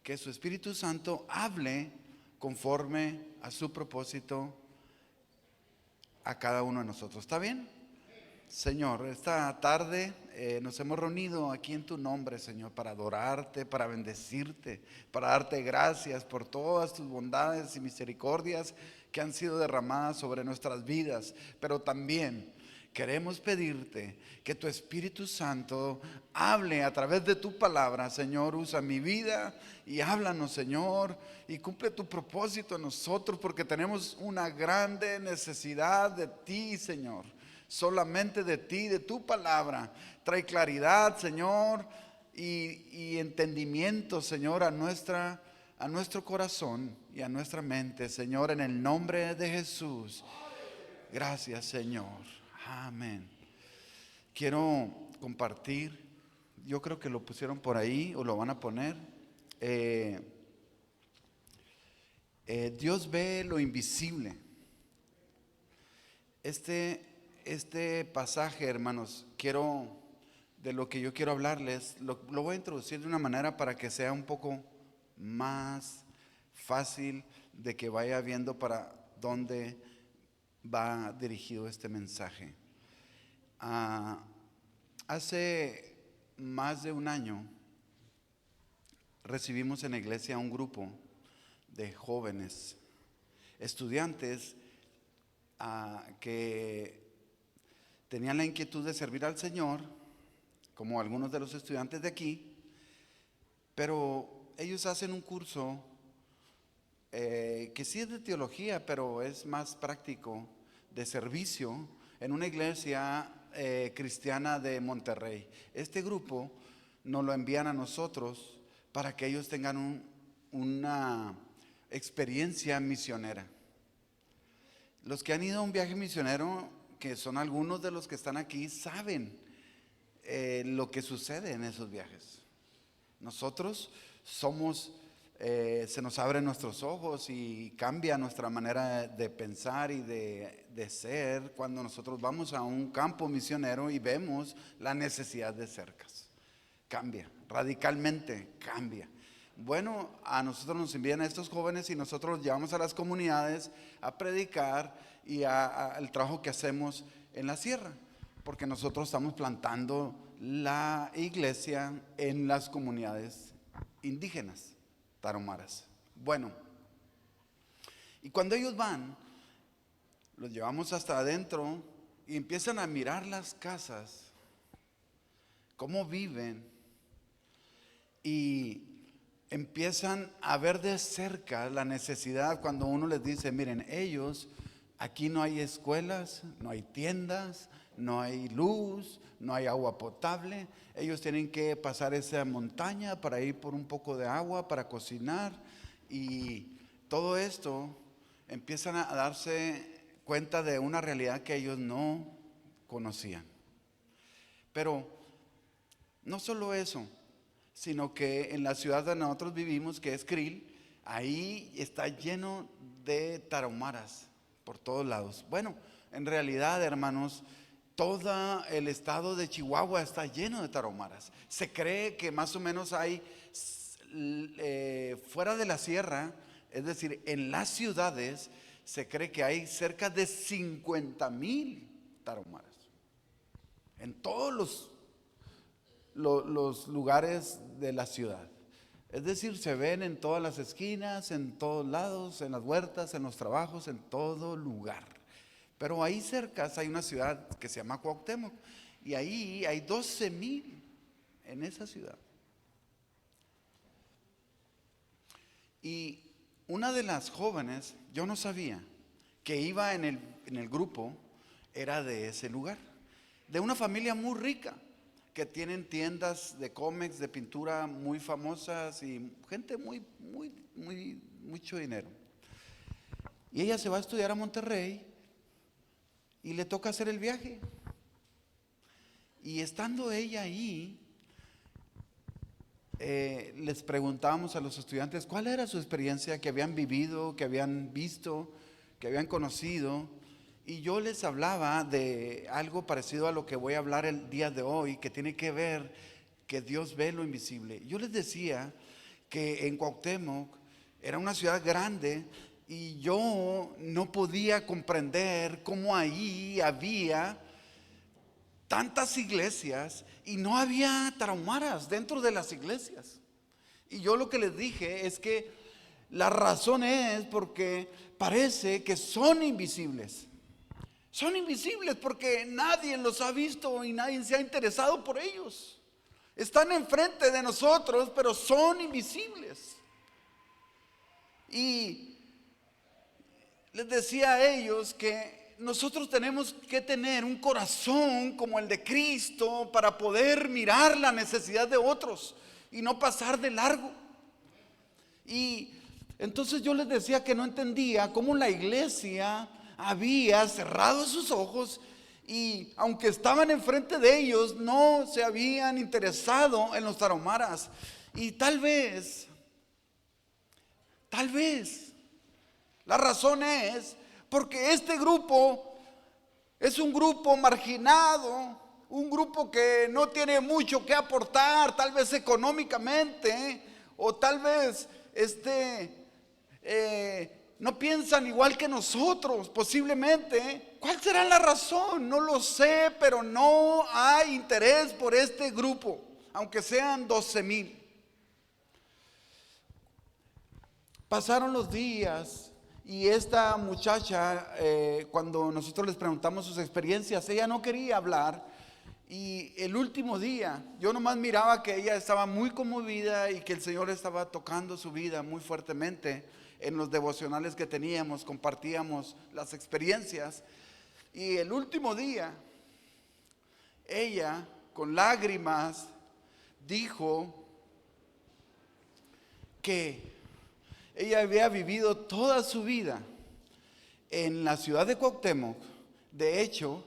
que su Espíritu Santo hable conforme a su propósito a cada uno de nosotros. ¿Está bien? Señor, esta tarde nos hemos reunido aquí en tu nombre, Señor, para adorarte, para bendecirte, para darte gracias por todas tus bondades y misericordias que han sido derramadas sobre nuestras vidas. Pero también queremos pedirte que tu Espíritu Santo hable a través de tu palabra, Señor. Usa mi vida y háblanos, Señor, y cumple tu propósito en nosotros, porque tenemos una grande necesidad de ti, Señor. Solamente de ti, de tu palabra. Trae claridad, Señor, y entendimiento, Señor, a nuestro corazón y a nuestra mente, Señor, en el nombre de Jesús. Gracias, Señor. Amén. Quiero compartir, yo creo que lo pusieron por ahí o lo van a poner. Dios ve lo invisible. Este pasaje, hermanos, de lo que yo quiero hablarles, lo voy a introducir de una manera para que sea un poco más fácil de que vaya viendo para dónde va dirigido este mensaje. Hace más de un año recibimos en la iglesia un grupo de jóvenes, estudiantes, que tenían la inquietud de servir al Señor, como algunos de los estudiantes de aquí, pero ellos hacen un curso que sí es de teología, pero es más práctico, de servicio, en una iglesia cristiana de Monterrey. Este grupo nos lo envían a nosotros para que ellos tengan una experiencia misionera. Los que han ido a un viaje misionero, que son algunos de los que están aquí, saben lo que sucede en esos viajes. Nosotros se nos abren nuestros ojos y cambia nuestra manera de pensar y de ser cuando nosotros vamos a un campo misionero y vemos la necesidad de cercas. Cambia, radicalmente cambia. Bueno, a nosotros nos envían a estos jóvenes y nosotros los llevamos a las comunidades a predicar y al trabajo que hacemos en la sierra, porque nosotros estamos plantando la iglesia en las comunidades indígenas tarahumaras. Bueno, y cuando ellos van, los llevamos hasta adentro y empiezan a mirar las casas, cómo viven, y empiezan a ver de cerca la necesidad. Cuando uno les dice, miren, ellos, aquí no hay escuelas, no hay tiendas, no hay luz, no hay agua potable. Ellos tienen que pasar esa montaña para ir por un poco de agua, para cocinar. Y todo esto empiezan a darse cuenta de una realidad que ellos no conocían. Pero no solo eso, sino que en la ciudad donde nosotros vivimos, que es Krill, ahí está lleno de tarahumaras por todos lados. Bueno, en realidad, hermanos, todo el estado de Chihuahua está lleno de tarahumaras. Se cree que más o menos hay fuera de la sierra, es decir, en las ciudades, se cree que hay cerca de 50,000 tarahumaras en todos los lugares de la ciudad. Es decir, se ven en todas las esquinas, en todos lados, en las huertas, en los trabajos, en todo lugar. Pero ahí cerca hay una ciudad que se llama Cuauhtémoc, y ahí hay 12,000 en esa ciudad. Y una de las jóvenes, yo no sabía que iba en el grupo, era de ese lugar, de una familia muy rica, que tienen tiendas de cómics, de pintura muy famosas y gente mucho dinero. Y ella se va a estudiar a Monterrey y le toca hacer el viaje. Y estando ella ahí, les preguntábamos a los estudiantes cuál era su experiencia, que habían vivido, que habían visto, que habían conocido. Y yo les hablaba de algo parecido a lo que voy a hablar el día de hoy, que tiene que ver que Dios ve lo invisible. Yo les decía que en Cuauhtémoc era una ciudad grande y yo no podía comprender cómo ahí había tantas iglesias y no había tarahumaras dentro de las iglesias. Y yo lo que les dije es que la razón es porque parece que son invisibles. Son invisibles porque nadie los ha visto y nadie se ha interesado por ellos. Están enfrente de nosotros, pero son invisibles. Y les decía a ellos que nosotros tenemos que tener un corazón como el de Cristo para poder mirar la necesidad de otros y no pasar de largo. Y entonces yo les decía que no entendía cómo la iglesia había cerrado sus ojos y aunque estaban enfrente de ellos no se habían interesado en los tarahumaras. Y tal vez la razón es porque este grupo es un grupo marginado, un grupo que no tiene mucho que aportar, tal vez económicamente, o tal vez no piensan igual que nosotros, posiblemente. ¿Cuál será la razón? No lo sé, pero no hay interés por este grupo, aunque sean 12,000. Pasaron los días y esta muchacha, cuando nosotros les preguntamos sus experiencias, ella no quería hablar. Y el último día, yo nomás miraba que ella estaba muy conmovida y que el Señor estaba tocando su vida muy fuertemente. En los devocionales que teníamos, compartíamos las experiencias. Y el último día, ella, con lágrimas, dijo que ella había vivido toda su vida en la ciudad de Cuauhtémoc. De hecho,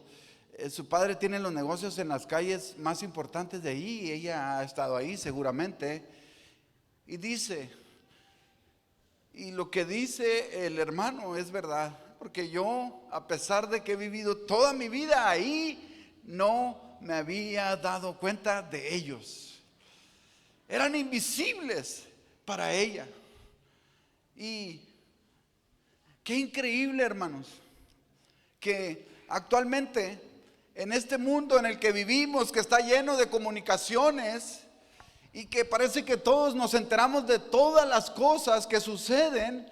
su padre tiene los negocios en las calles más importantes de ahí y ella ha estado ahí seguramente. Y dice, y lo que dice el hermano es verdad, porque yo, a pesar de que he vivido toda mi vida ahí, no me había dado cuenta de ellos. Eran invisibles para ella. Y qué increíble, hermanos, que actualmente en este mundo en el que vivimos, que está lleno de comunicaciones y que parece que todos nos enteramos de todas las cosas que suceden,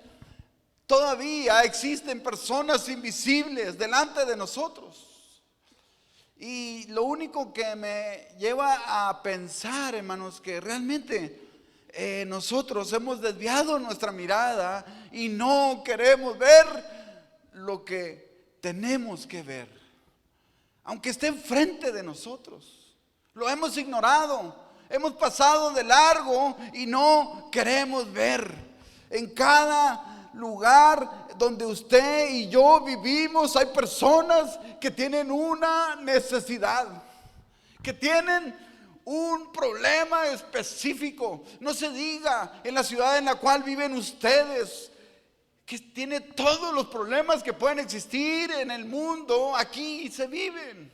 todavía existen personas invisibles delante de nosotros. Y lo único que me lleva a pensar, hermanos, que realmente nosotros hemos desviado nuestra mirada y no queremos ver lo que tenemos que ver, aunque esté enfrente de nosotros. Lo hemos ignorado, hemos pasado de largo y no queremos ver. En cada lugar donde usted y yo vivimos hay personas que tienen una necesidad, que tienen un problema específico. No se diga en la ciudad en la cual viven ustedes, que tiene todos los problemas que pueden existir en el mundo. Aquí se viven.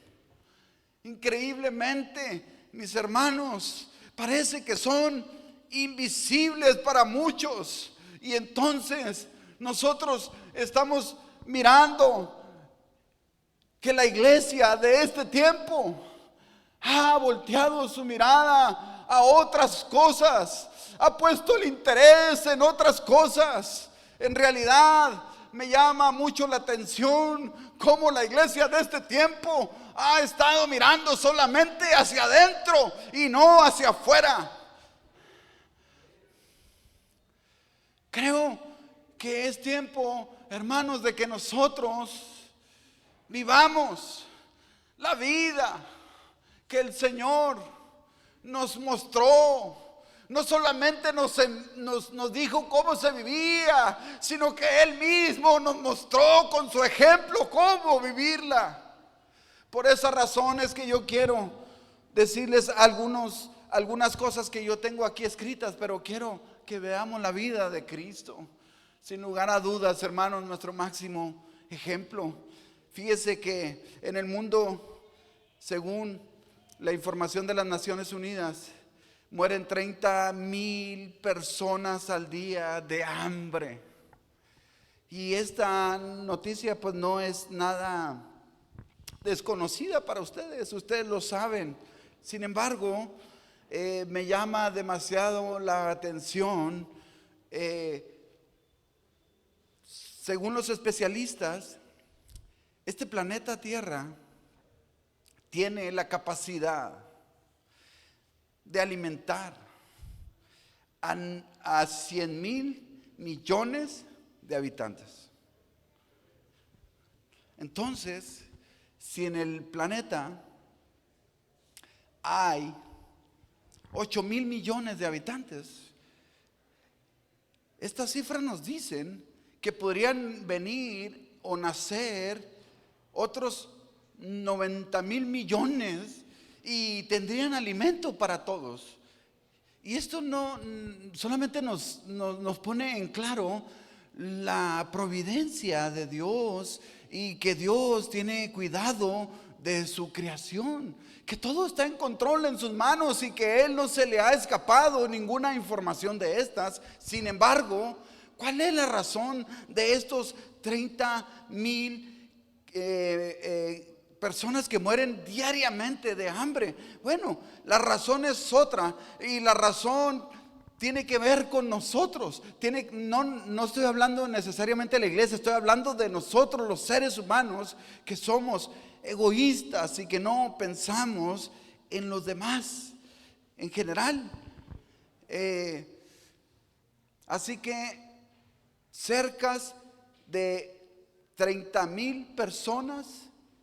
Increíblemente, mis hermanos, parece que son invisibles para muchos. Y entonces nosotros estamos mirando que la iglesia de este tiempo ha volteado su mirada a otras cosas, ha puesto el interés en otras cosas. En realidad me llama mucho la atención cómo la iglesia de este tiempo ha estado mirando solamente hacia adentro y no hacia afuera. Creo que es tiempo, hermanos, de que nosotros vivamos la vida que el Señor nos mostró. No solamente nos dijo cómo se vivía, sino que Él mismo nos mostró con su ejemplo cómo vivirla. Por esa razón es que yo quiero decirles algunas cosas que yo tengo aquí escritas, pero quiero que veamos la vida de Cristo. Sin lugar a dudas, hermanos, nuestro máximo ejemplo. Fíjese que en el mundo, según la información de las Naciones Unidas, mueren 30,000 personas al día de hambre. Y esta noticia pues no es nada desconocida para ustedes, ustedes lo saben. Sin embargo, me llama demasiado la atención. Según los especialistas, este planeta Tierra tiene la capacidad de alimentar a 100,000 millones de habitantes. Entonces, si en el planeta hay 8,000 millones de habitantes, estas cifras nos dicen que podrían venir o nacer otros 90,000 millones y tendrían alimento para todos. Y esto no solamente nos pone en claro la providencia de Dios y que Dios tiene cuidado de su creación, que todo está en control en sus manos y que Él no se le ha escapado ninguna información de estas. Sin embargo, ¿cuál es la razón de estos 30,000 personas que mueren diariamente de hambre? Bueno, la razón es otra, y la razón tiene que ver con nosotros. No estoy hablando necesariamente de la iglesia, estoy hablando de nosotros, los seres humanos, que somos egoístas y que no pensamos en los demás en general. Así que cerca de 30,000 personas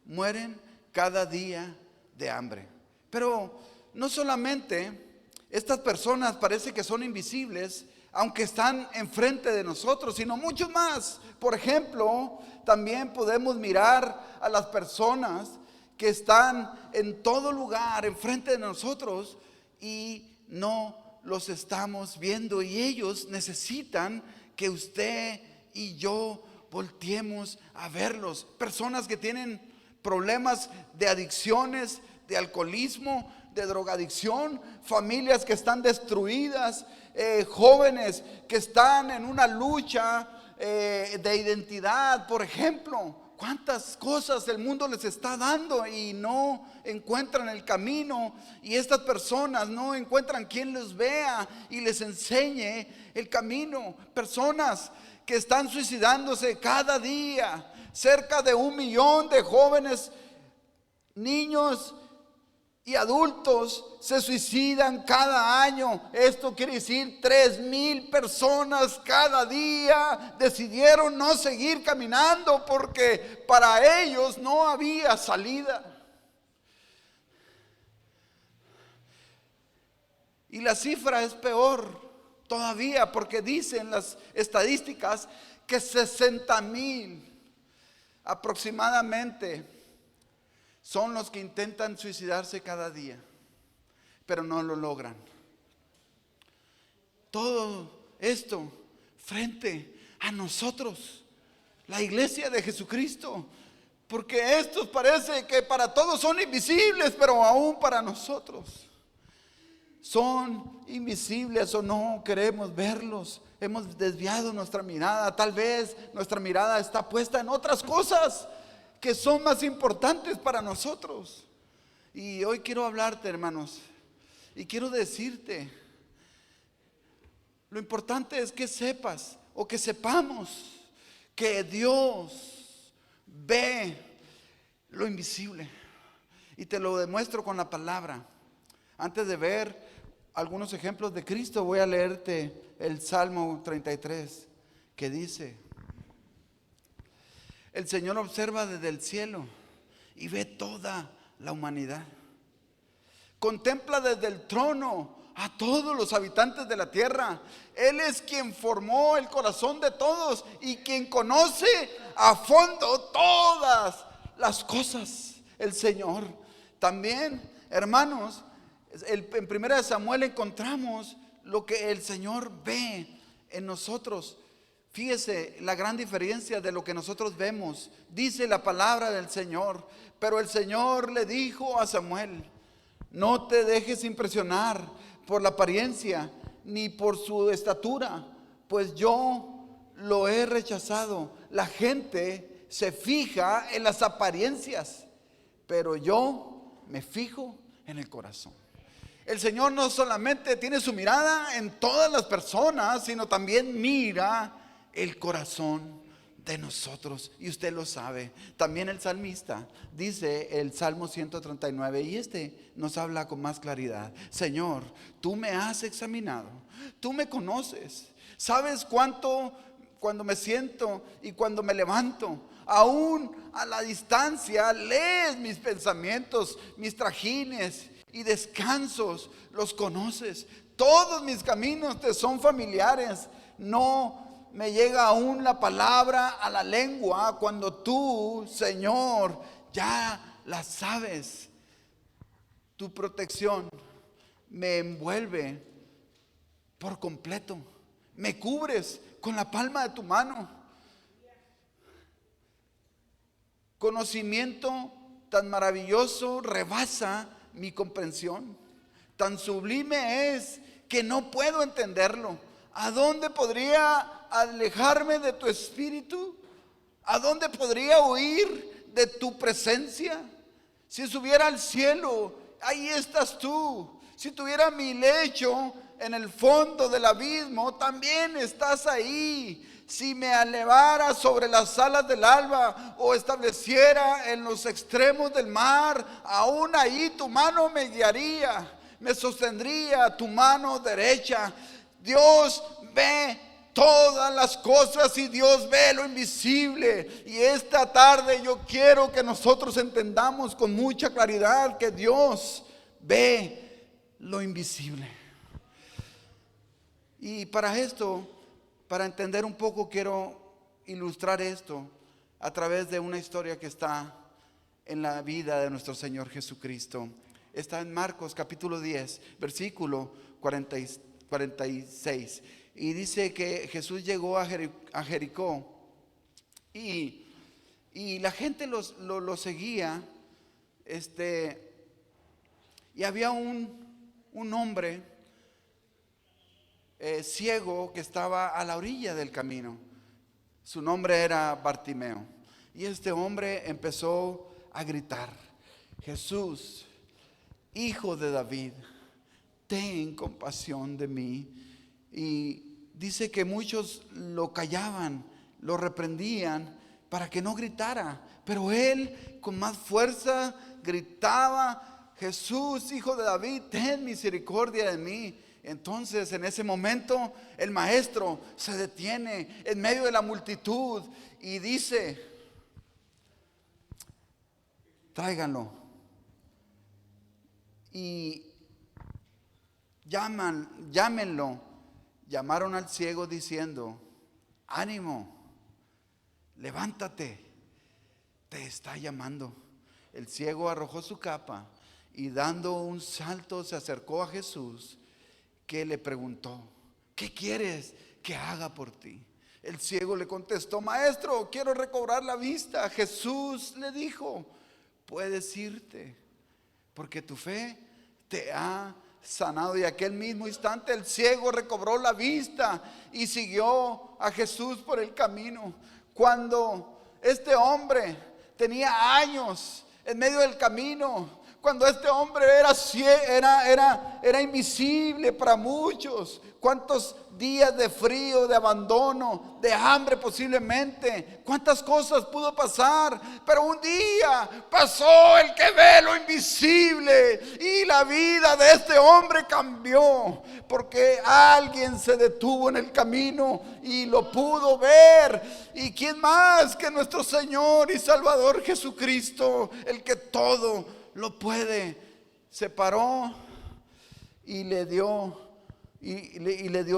mueren cada día de hambre. Pero no solamente estas personas parece que son invisibles, aunque están enfrente de nosotros, sino mucho más. Por ejemplo, también podemos mirar a las personas que están en todo lugar enfrente de nosotros y no los estamos viendo, y ellos necesitan que usted y yo volteemos a verlos. Personas que tienen problemas de adicciones, de alcoholismo, de drogadicción, familias que están destruidas, jóvenes que están en una lucha de identidad, por ejemplo. ¿Cuántas cosas el mundo les está dando y no encuentran el camino? Y estas personas no encuentran quien los vea y les enseñe el camino. Personas que están suicidándose cada día. Cerca de 1 millón de jóvenes, niños y adultos se suicidan cada año. Esto quiere decir 3,000 personas cada día decidieron no seguir caminando porque para ellos no había salida. Y la cifra es peor todavía, porque dicen las estadísticas que 60,000 aproximadamente son los que intentan suicidarse cada día, pero no lo logran. Todo esto frente a nosotros, la iglesia de Jesucristo, porque estos parece que para todos son invisibles, pero aún para nosotros son invisibles o no queremos verlos. Hemos desviado nuestra mirada. Tal vez nuestra mirada está puesta en otras cosas que son más importantes para nosotros. Y hoy quiero hablarte, hermanos, y quiero decirte, lo importante es que sepas o que sepamos que Dios ve lo invisible. Y te lo demuestro con la palabra. Antes de ver algunos ejemplos de Cristo, voy a leerte el Salmo 33, que dice: el Señor observa desde el cielo y ve toda la humanidad. Contempla desde el trono a todos los habitantes de la tierra. Él es quien formó el corazón de todos y quien conoce a fondo todas las cosas. El Señor también, hermanos, en 1 Samuel encontramos lo que el Señor ve en nosotros. Fíjese la gran diferencia de lo que nosotros vemos. Dice la palabra del Señor: pero el Señor le dijo a Samuel: no te dejes impresionar por la apariencia, ni por su estatura, pues yo lo he rechazado. La gente se fija en las apariencias, pero yo me fijo en el corazón. El Señor no solamente tiene su mirada en todas las personas, sino también mira el corazón de nosotros, y usted lo sabe. También el salmista dice el Salmo 139, y este nos habla con más claridad: Señor, tú me has examinado, tú me conoces, sabes cuánto, cuando me siento y cuando me levanto. Aún a la distancia lees mis pensamientos, mis trajines y descansos, los conoces. Todos mis caminos te son familiares. No me llega aún la palabra a la lengua cuando tú, Señor, ya la sabes. Tu protección me envuelve por completo. Me cubres con la palma de tu mano. Conocimiento tan maravilloso rebasa mi comprensión. Tan sublime es que no puedo entenderlo. ¿A dónde podría alejarme de tu espíritu? ¿A dónde podría huir de tu presencia? Si subiera al cielo, ahí estás tú. Si tuviera mi lecho en el fondo del abismo, también estás ahí. Si me elevara sobre las alas del alba o estableciera en los extremos del mar, aún ahí tu mano me guiaría, me sostendría tu mano derecha. Dios ve todas las cosas y Dios ve lo invisible. Y esta tarde yo quiero que nosotros entendamos con mucha claridad que Dios ve lo invisible. Y para esto, para entender un poco, quiero ilustrar esto a través de una historia que está en la vida de nuestro Señor Jesucristo. Está en Marcos capítulo 10, versículo 46. Y dice que Jesús llegó a Jericó y la gente lo seguía. Y había un hombre ciego que estaba a la orilla del camino. Su nombre era Bartimeo. Y este hombre empezó a gritar: Jesús, Hijo de David, ten compasión de mí. Y dice que muchos lo callaban, lo reprendían para que no gritara, pero él con más fuerza gritaba: Jesús, Hijo de David, ten misericordia de mí. Entonces en ese momento el maestro se detiene en medio de la multitud y dice: tráiganlo. Y llámenlo. Llamaron al ciego diciendo: ánimo, levántate, te está llamando. El ciego arrojó su capa y dando un salto se acercó a Jesús, que le preguntó: ¿qué quieres que haga por ti? El ciego le contestó: maestro, quiero recobrar la vista. Jesús le dijo: puedes irte, porque tu fe te ha sanado. Y aquel mismo instante el ciego recobró la vista y siguió a Jesús por el camino. Cuando este hombre tenía años en medio del camino, cuando este hombre era invisible para muchos, cuántos días de frío, de abandono, de hambre posiblemente, cuántas cosas pudo pasar, pero un día pasó el que ve lo invisible y la vida de este hombre cambió, porque alguien se detuvo en el camino y lo pudo ver. ¿Y quién más que nuestro Señor y Salvador Jesucristo, el que todo lo puede? Se paró y le dio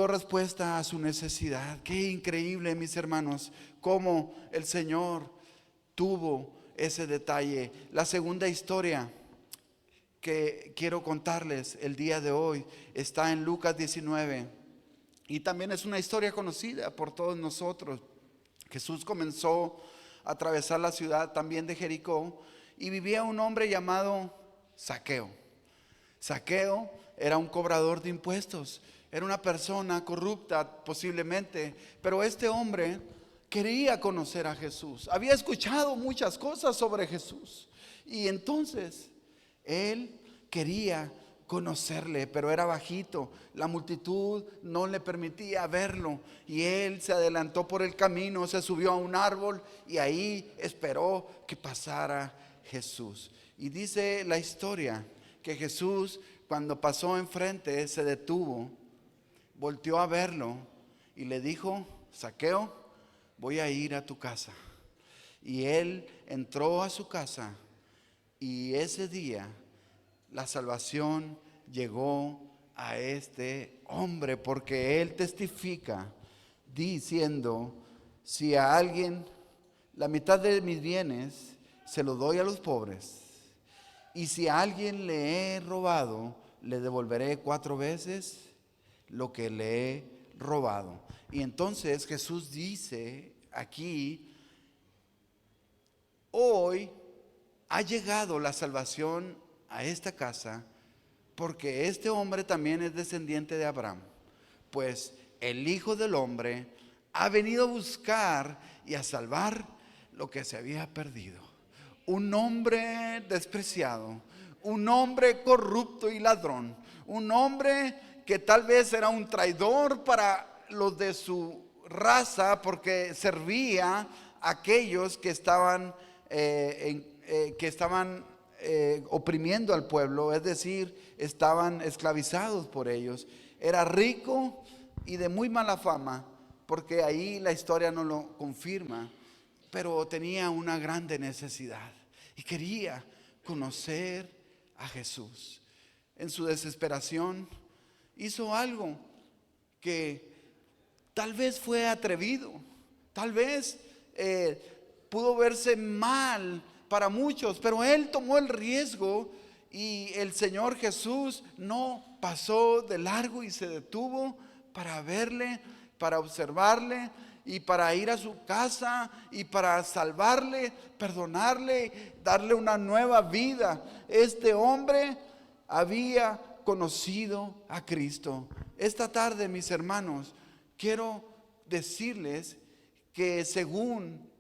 respuesta a su necesidad. Qué increíble, mis hermanos, cómo el Señor tuvo ese detalle. La segunda historia que quiero contarles el día de hoy está en Lucas 19 y también es una historia conocida por todos nosotros. Jesús comenzó a atravesar la ciudad también de Jericó y vivía un hombre llamado Zaqueo. Zaqueo era un cobrador de impuestos, era una persona corrupta posiblemente, pero este hombre quería conocer a Jesús. Había escuchado muchas cosas sobre Jesús y entonces él quería conocerle, pero era bajito, la multitud no le permitía verlo y él se adelantó por el camino, se subió a un árbol y ahí esperó que pasara Jesús. Y dice la historia que Jesús, cuando pasó enfrente, se detuvo, volteó a verlo y le dijo: Zaqueo, voy a ir a tu casa. Y él entró a su casa y ese día la salvación llegó a este hombre, porque él testifica diciendo: si a alguien la mitad de mis bienes se lo doy a los pobres, y si a alguien le he robado, le devolveré 4 veces lo que le he robado. Y entonces Jesús dice aquí: hoy ha llegado la salvación a esta casa, porque este hombre también es descendiente de Abraham, pues el Hijo del Hombre ha venido a buscar y a salvar lo que se había perdido. Un hombre despreciado, un hombre corrupto y ladrón, un hombre que tal vez era un traidor para los de su raza, porque servía a aquellos que estaban oprimiendo al pueblo, es decir, estaban esclavizados por ellos. Era rico y de muy mala fama, porque ahí la historia no lo confirma, pero tenía una grande necesidad y quería conocer a Jesús. En su desesperación hizo algo que tal vez fue atrevido, tal vez pudo verse mal para muchos, pero él tomó el riesgo y el Señor Jesús no pasó de largo y se detuvo para verle, para observarle y para ir a su casa y para salvarle, perdonarle, darle una nueva vida. Este hombre había conocido a Cristo. Esta tarde, mis hermanos, quiero decirles que según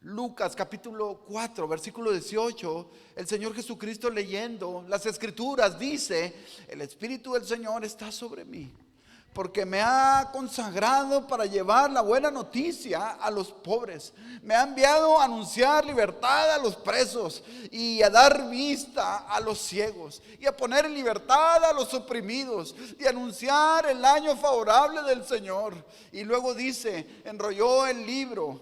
Lucas capítulo 4 versículo 18, el Señor Jesucristo, leyendo las Escrituras, dice: el Espíritu del Señor está sobre mí, porque me ha consagrado para llevar la buena noticia a los pobres. Me ha enviado a anunciar libertad a los presos y a dar vista a los ciegos, y a poner en libertad a los oprimidos, y a anunciar el año favorable del Señor. Y luego dice, enrolló el libro,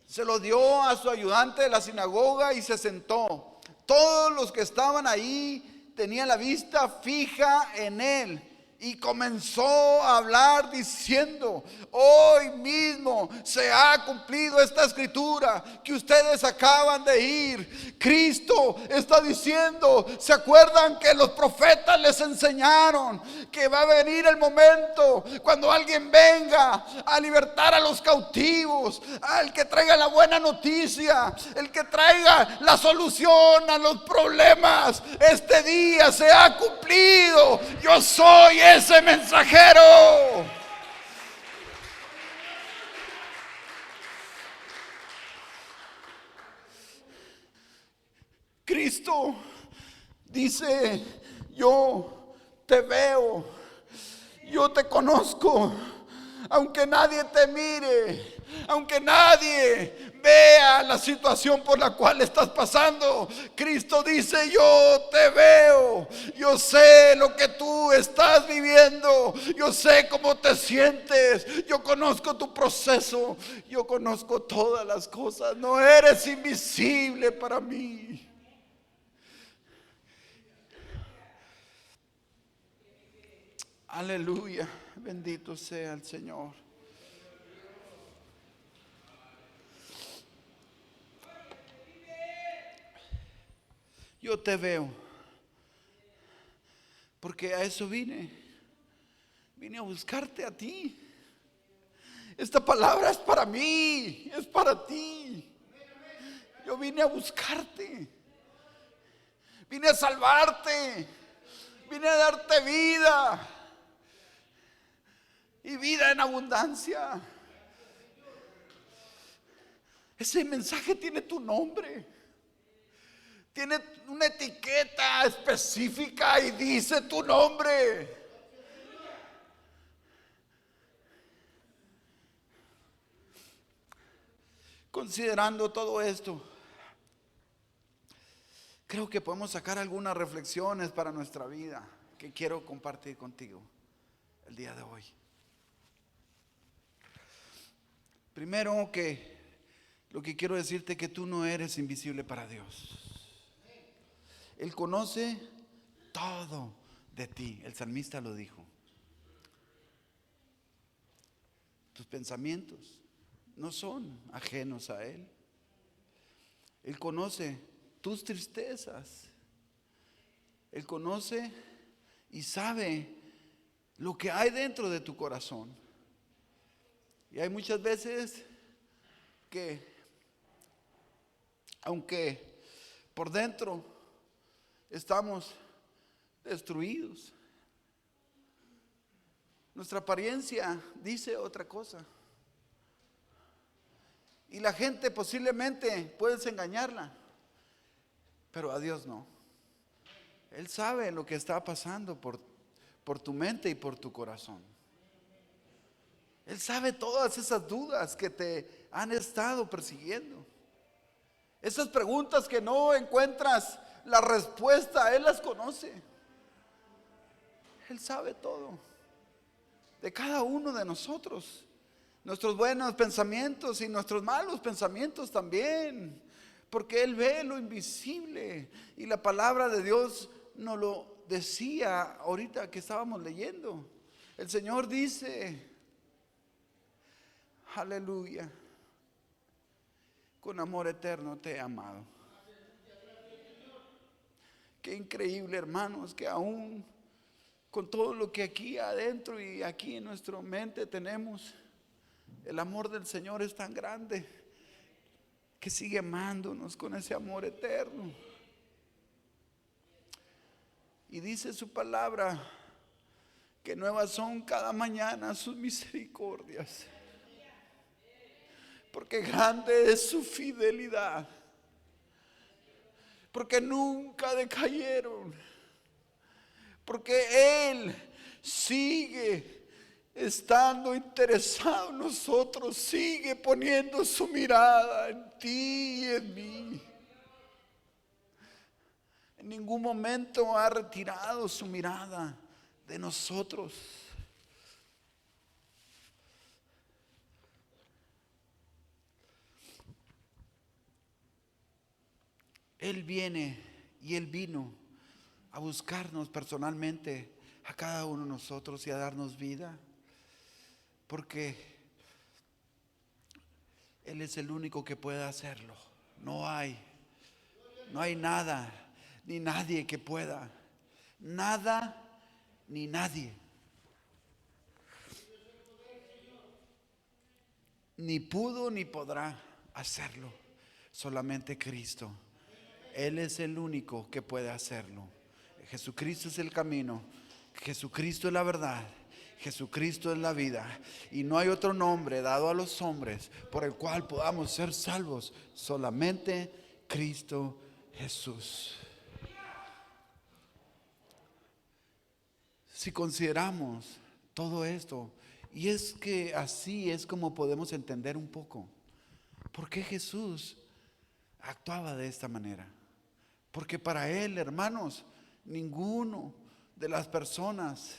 se lo dio a su ayudante de la sinagoga y se sentó. Todos los que estaban ahí tenían la vista fija en él. Y comenzó a hablar diciendo: hoy mismo se ha cumplido esta escritura que ustedes acaban de oír. Cristo está diciendo: ¿se acuerdan que los profetas les enseñaron que va a venir el momento cuando alguien venga a libertar a los cautivos, al que traiga la buena noticia, el que traiga la solución a los problemas? Este día se ha cumplido. Yo soy ese mensajero. Cristo dice: yo te veo, yo te conozco, aunque nadie te mire, aunque nadie vea la situación por la cual estás pasando. Cristo dice: yo te veo, yo sé lo que tú estás viviendo, yo sé cómo te sientes, yo conozco tu proceso, yo conozco todas las cosas. No eres invisible para mí. Aleluya, bendito sea el Señor. Yo te veo, porque a eso vine a buscarte a ti. Esta palabra es para mí, es para ti. Yo vine a buscarte, vine a salvarte. Vine a darte vida y vida en abundancia. Ese mensaje tiene tu nombre. Tiene una etiqueta específica y dice tu nombre. Considerando todo esto, creo que podemos sacar algunas reflexiones para nuestra vida que quiero compartir contigo el día de hoy. Primero, que lo que quiero decirte es que tú no eres invisible para Dios. Él conoce todo de ti. El salmista lo dijo. Tus pensamientos no son ajenos a Él. Él conoce tus tristezas. Él conoce y sabe lo que hay dentro de tu corazón. Y hay muchas veces que, aunque por dentro estamos destruidos, nuestra apariencia dice otra cosa. Y la gente posiblemente puedes engañarla, pero a Dios no. Él sabe lo que está pasando por tu mente y por tu corazón. Él sabe todas esas dudas que te han estado persiguiendo. Esas preguntas que no encuentras la respuesta, Él las conoce. Él sabe todo de cada uno de nosotros. Nuestros buenos pensamientos y nuestros malos pensamientos también. Porque Él ve lo invisible. Y la palabra de Dios nos lo decía ahorita que estábamos leyendo. El Señor dice, aleluya, con amor eterno te he amado. Qué increíble, hermanos, que aún con todo lo que aquí adentro y aquí en nuestra mente tenemos, el amor del Señor es tan grande que sigue amándonos con ese amor eterno. Y dice su palabra que nuevas son cada mañana sus misericordias, porque grande es su fidelidad, porque nunca decayeron, porque Él sigue estando interesado en nosotros, sigue poniendo su mirada en ti y en mí. En ningún momento ha retirado su mirada de nosotros. Él viene y Él vino a buscarnos personalmente a cada uno de nosotros y a darnos vida, porque Él es el único que puede hacerlo. No hay nada ni nadie que pueda, nada ni nadie, ni pudo ni podrá hacerlo, solamente Cristo. Él es el único que puede hacerlo. Jesucristo es el camino, Jesucristo es la verdad, Jesucristo es la vida, y no hay otro nombre dado a los hombres por el cual podamos ser salvos, solamente Cristo Jesús. Si consideramos todo esto, y es que así es como podemos entender un poco por qué Jesús actuaba de esta manera. Porque para Él, hermanos, ninguno de las personas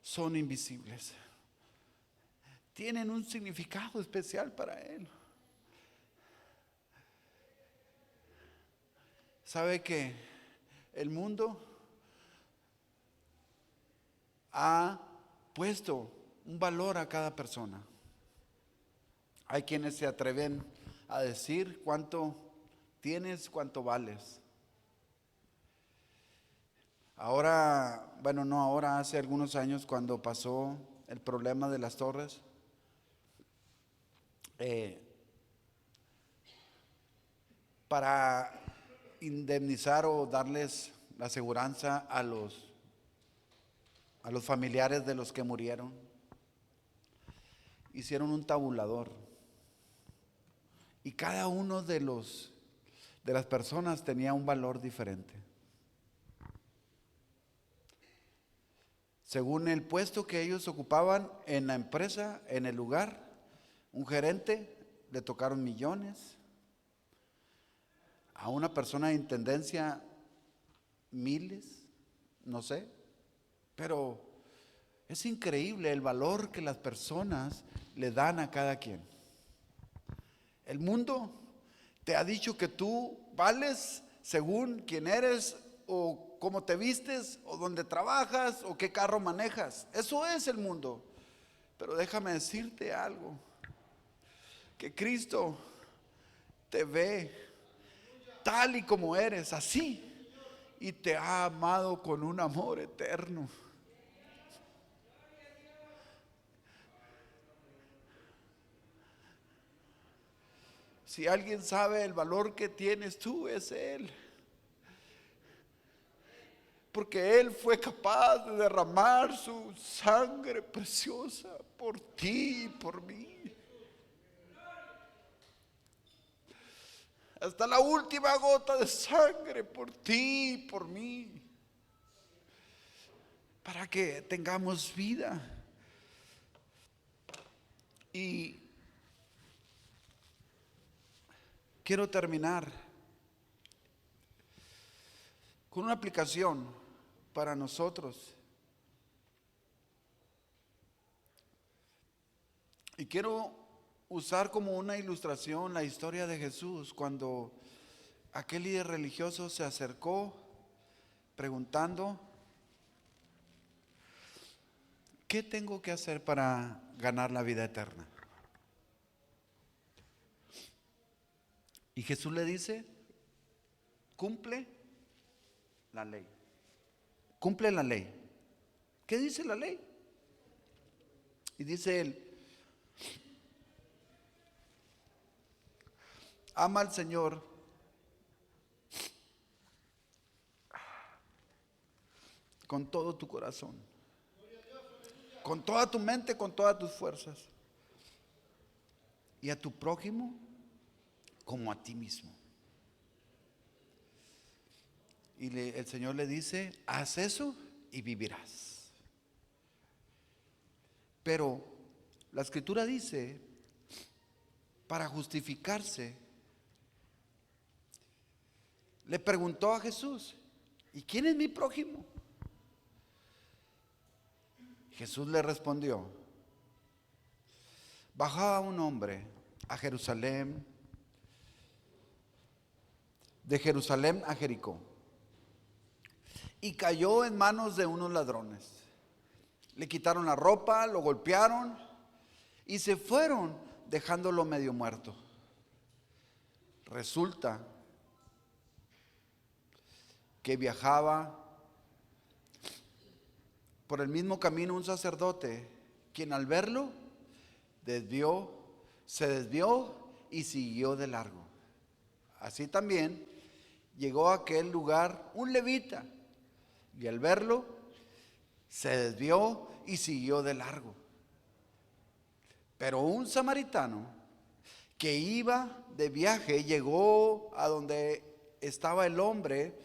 son invisibles. Tienen un significado especial para Él. ¿Sabe que el mundo ha puesto un valor a cada persona? Hay quienes se atreven a decir cuánto tienes, cuánto vales. Ahora, bueno, no ahora, hace algunos años cuando pasó el problema de las torres, para indemnizar o darles la aseguranza a los a los familiares de los que murieron. Hicieron un tabulador y cada uno de las personas tenía un valor diferente. Según el puesto que ellos ocupaban en la empresa, en el lugar, un gerente le tocaron millones, a una persona de intendencia miles, no sé, pero es increíble el valor que las personas le dan a cada quien. El mundo te ha dicho que tú vales según quién eres o cómo te vistes o dónde trabajas o qué carro manejas. Eso es el mundo. Pero déjame decirte algo, que Cristo te ve tal y como eres, así, y te ha amado con un amor eterno. Si alguien sabe el valor que tienes tú, es Él. Porque Él fue capaz de derramar su sangre preciosa por ti y por mí. Hasta la última gota de sangre por ti y por mí. Para que tengamos vida. Y quiero terminar con una aplicación para nosotros. Y quiero usar como una ilustración la historia de Jesús cuando aquel líder religioso se acercó preguntando: ¿qué tengo que hacer para ganar la vida eterna? Y Jesús le dice: cumple la ley. Cumple la ley. ¿Qué dice la ley? Y dice él: ama al Señor con todo tu corazón, con toda tu mente, con todas tus fuerzas, y a tu prójimo como a ti mismo. Y el Señor le dice: haz eso y vivirás. Pero la Escritura dice, para justificarse, le preguntó a Jesús: ¿y quién es mi prójimo? Jesús le respondió: bajaba un hombre a Jerusalén, de Jerusalén a Jericó, y cayó en manos de unos ladrones. Le quitaron la ropa, lo golpearon y se fueron dejándolo medio muerto. Resulta que viajaba por el mismo camino un sacerdote, quien al verlo se desvió y siguió de largo. Así también llegó a aquel lugar un levita, y al verlo se desvió y siguió de largo. Pero un samaritano que iba de viaje llegó a donde estaba el hombre,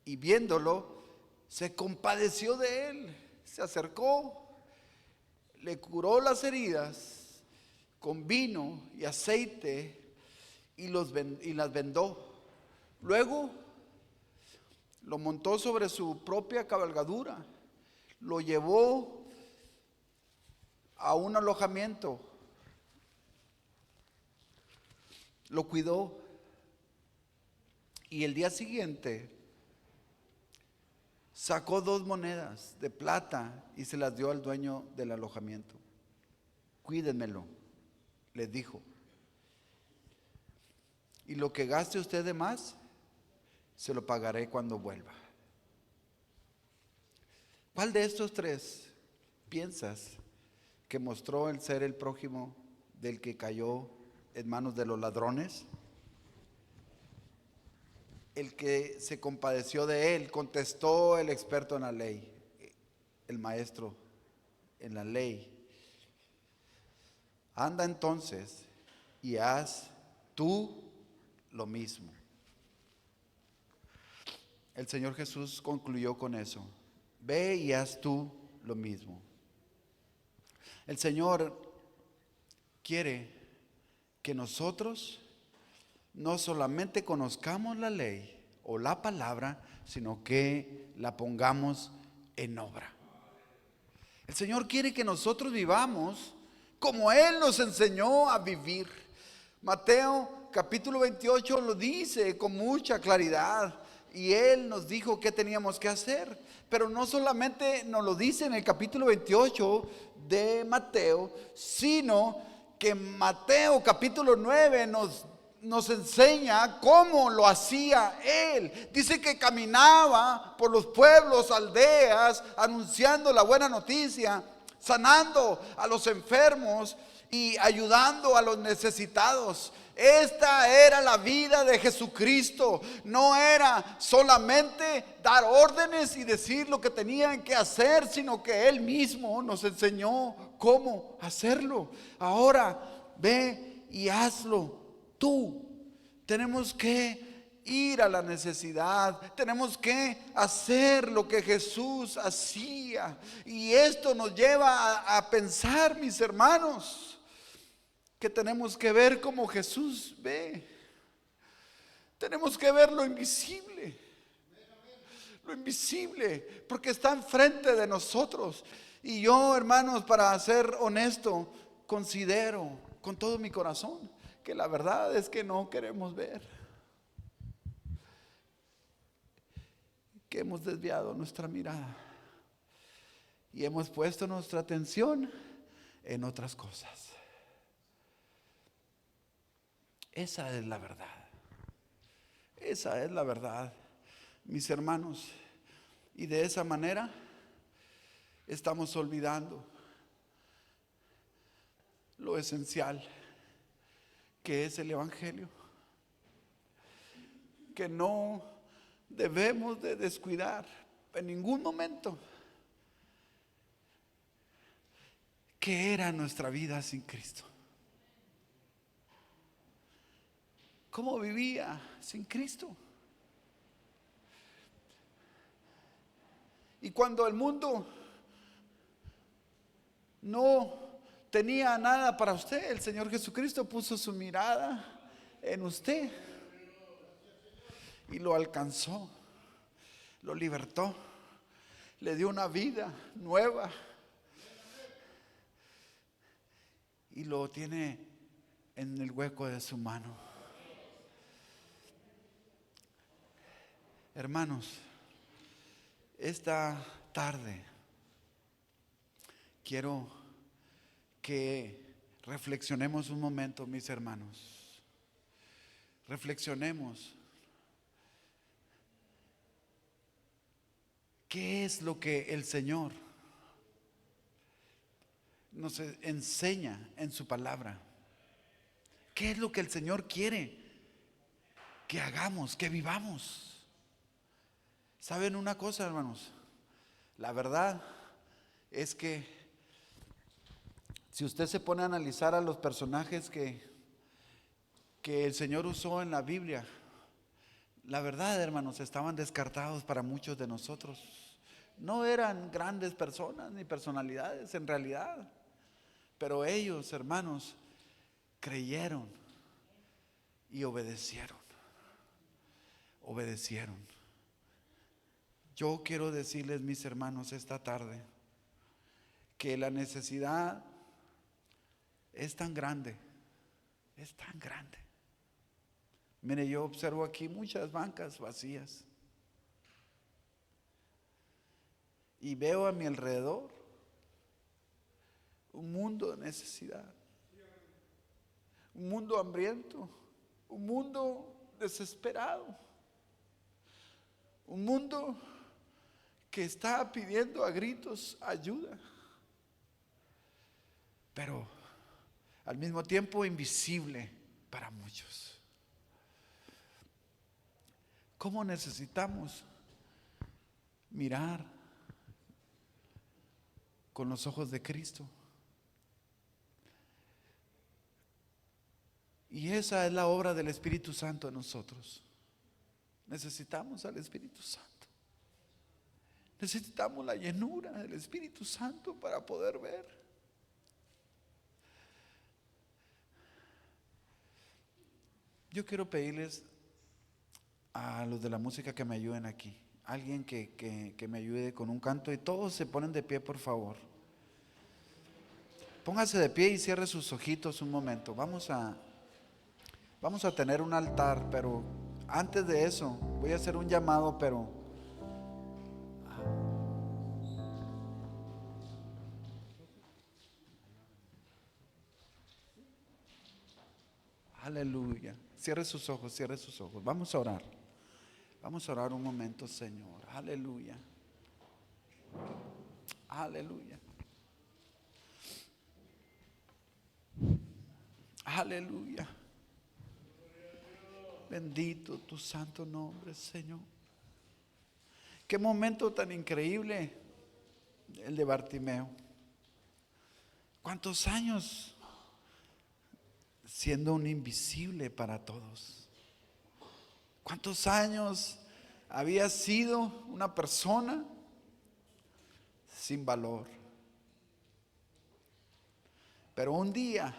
y viéndolo se compadeció de él, se acercó, le curó las heridas con vino y aceite y las vendó. Luego lo montó sobre su propia cabalgadura, lo llevó a un alojamiento, lo cuidó, y el día siguiente sacó 2 monedas de plata y se las dio al dueño del alojamiento. Cuídenmelo, le dijo, y lo que gaste usted de más, se lo pagaré cuando vuelva. ¿Cuál de estos 3 piensas que mostró el ser el prójimo del que cayó en manos de los ladrones? El que se compadeció de él, contestó el experto en la ley. el maestro en la ley. Anda entonces y haz tú lo mismo. El Señor Jesús concluyó con eso. Ve y haz tú lo mismo. El Señor quiere que nosotros no solamente conozcamos la ley o la palabra, sino que la pongamos en obra. El Señor quiere que nosotros vivamos como Él nos enseñó a vivir. Mateo capítulo 28 lo dice con mucha claridad. Y Él nos dijo qué teníamos que hacer. Pero no solamente nos lo dice en el capítulo 28 de Mateo, sino que Mateo capítulo 9 nos enseña cómo lo hacía Él. Dice que caminaba por los pueblos, aldeas, anunciando la buena noticia, sanando a los enfermos y ayudando a los necesitados. Esta era la vida de Jesucristo. No era solamente dar órdenes y decir lo que tenían que hacer, sino que Él mismo nos enseñó cómo hacerlo. Ahora ve y hazlo tú. Tenemos que ir a la necesidad, tenemos que hacer lo que Jesús hacía. Y esto nos lleva a pensar, mis hermanos, que tenemos que ver como Jesús ve. Tenemos que ver lo invisible, porque está enfrente de nosotros. Y yo, hermanos, para ser honesto, considero con todo mi corazón que la verdad es que no queremos ver, que hemos desviado nuestra mirada y hemos puesto nuestra atención en otras cosas. Esa es la verdad. Esa es la verdad, mis hermanos. Y de esa manera estamos olvidando lo esencial que es el Evangelio, que no debemos de descuidar en ningún momento, que era nuestra vida sin Cristo. ¿Cómo vivía sin Cristo? Y cuando el mundo no tenía nada para usted, el Señor Jesucristo puso su mirada en usted y lo alcanzó, lo libertó, le dio una vida nueva y lo tiene en el hueco de su mano. Hermanos, esta tarde quiero que reflexionemos un momento, mis hermanos. Reflexionemos. ¿Qué es lo que el Señor nos enseña en su palabra? ¿Qué es lo que el Señor quiere que hagamos, que vivamos? ¿Saben una cosa, hermanos? La verdad es que si usted se pone a analizar a los personajes que el Señor usó en la Biblia, la verdad, hermanos, estaban descartados para muchos de nosotros. No eran grandes personas ni personalidades en realidad, pero ellos, hermanos, creyeron y obedecieron. Yo quiero decirles, mis hermanos, esta tarde que la necesidad es tan grande, Mire, yo observo aquí muchas bancas vacías y veo a mi alrededor un mundo de necesidad, un mundo hambriento, un mundo desesperado, un mundo que está pidiendo a gritos ayuda, pero al mismo tiempo invisible para muchos. ¿Cómo necesitamos mirar con los ojos de Cristo. Y esa es la obra del Espíritu Santo en nosotros. Necesitamos al Espíritu Santo. Necesitamos la llenura del Espíritu Santo para poder ver. Yo quiero pedirles a los de la música que me ayuden aquí. Alguien que me ayude con un canto, y todos se ponen de pie, por favor. Póngase de pie y cierre sus ojitos un momento. Vamos a tener un altar, pero antes de eso voy a hacer un llamado, pero aleluya. Cierre sus ojos, cierre sus ojos. Vamos a orar. Vamos a orar un momento, Señor. Aleluya. Aleluya. Aleluya. Bendito tu santo nombre, Señor. Qué momento tan increíble el de Bartimeo. ¿Cuántos años siendo un invisible para todos? ¿Cuántos años había sido una persona sin valor? Pero un día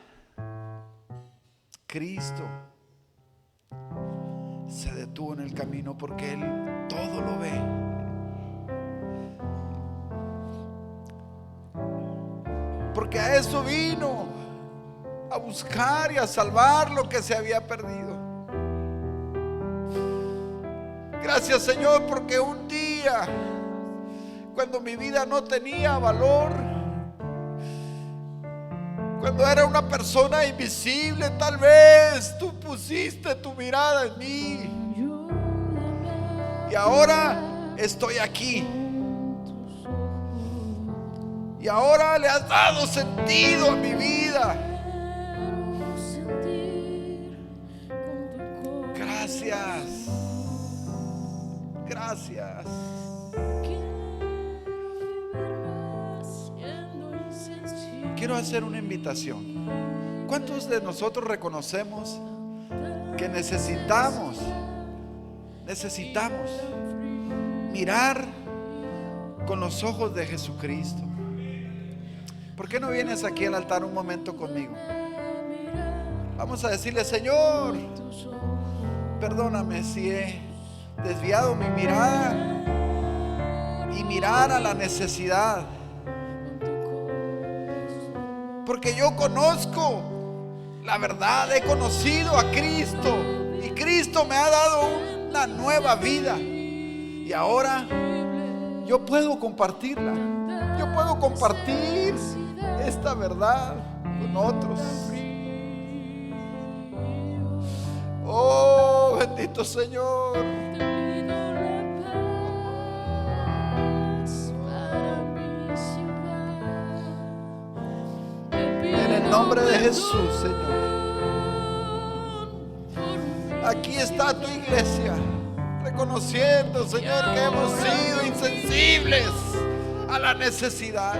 Cristo se detuvo en el camino, porque Él todo lo ve. Porque a eso vino, a buscar y a salvar lo que se había perdido. Gracias, Señor, porque un día, cuando mi vida no tenía valor, cuando era una persona invisible, tal vez tú pusiste tu mirada en mí. Y ahora estoy aquí. Y ahora le has dado sentido a mi vida. Gracias. Gracias. Quiero hacer una invitación. ¿Cuántos de nosotros reconocemos que necesitamos mirar con los ojos de Jesucristo? ¿Por qué no vienes aquí al altar un momento conmigo? Vamos a decirle: Señor, perdóname si he desviado mi mirada y mirar a la necesidad. Porque yo conozco la verdad, he conocido a Cristo y Cristo me ha dado una nueva vida. Y ahora yo puedo compartirla. Yo puedo compartir esta verdad con otros. Oh, bendito Señor. En el nombre de Jesús, Señor. Aquí está tu iglesia, reconociendo, Señor, que hemos sido insensibles a la necesidad.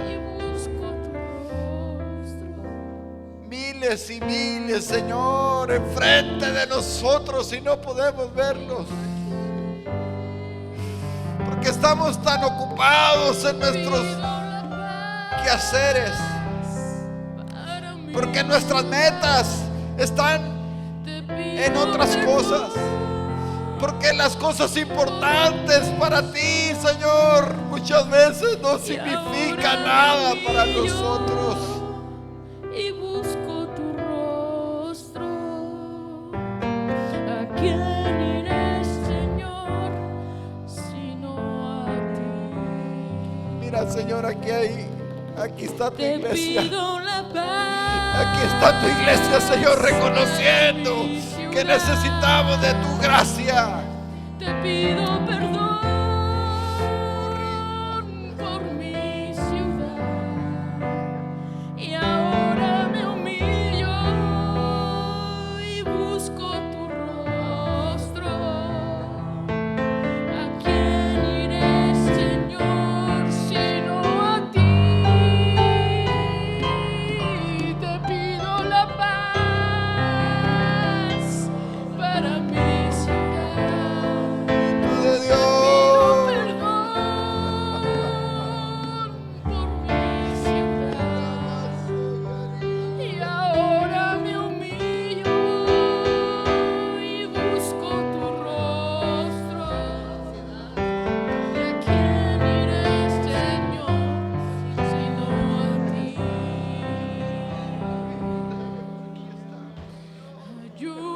Miles y miles, Señor, enfrente de nosotros y no podemos verlos, porque estamos tan ocupados en nuestros quehaceres, porque nuestras metas están en otras cosas, porque las cosas importantes para ti, Señor, muchas veces no significan nada para nosotros. Y busco tu rostro. ¿A quién iré, Señor, sino a ti? Mira, Señor, aquí está tu Te iglesia. pido la paz. Aquí está tu iglesia, Señor, reconociendo que necesitamos de tu gracia. Te pido perdón por mi ciudad. Y ahora me humillo y busco tu rostro. ¿A quién iré, Señor, sino a ti? lluvia.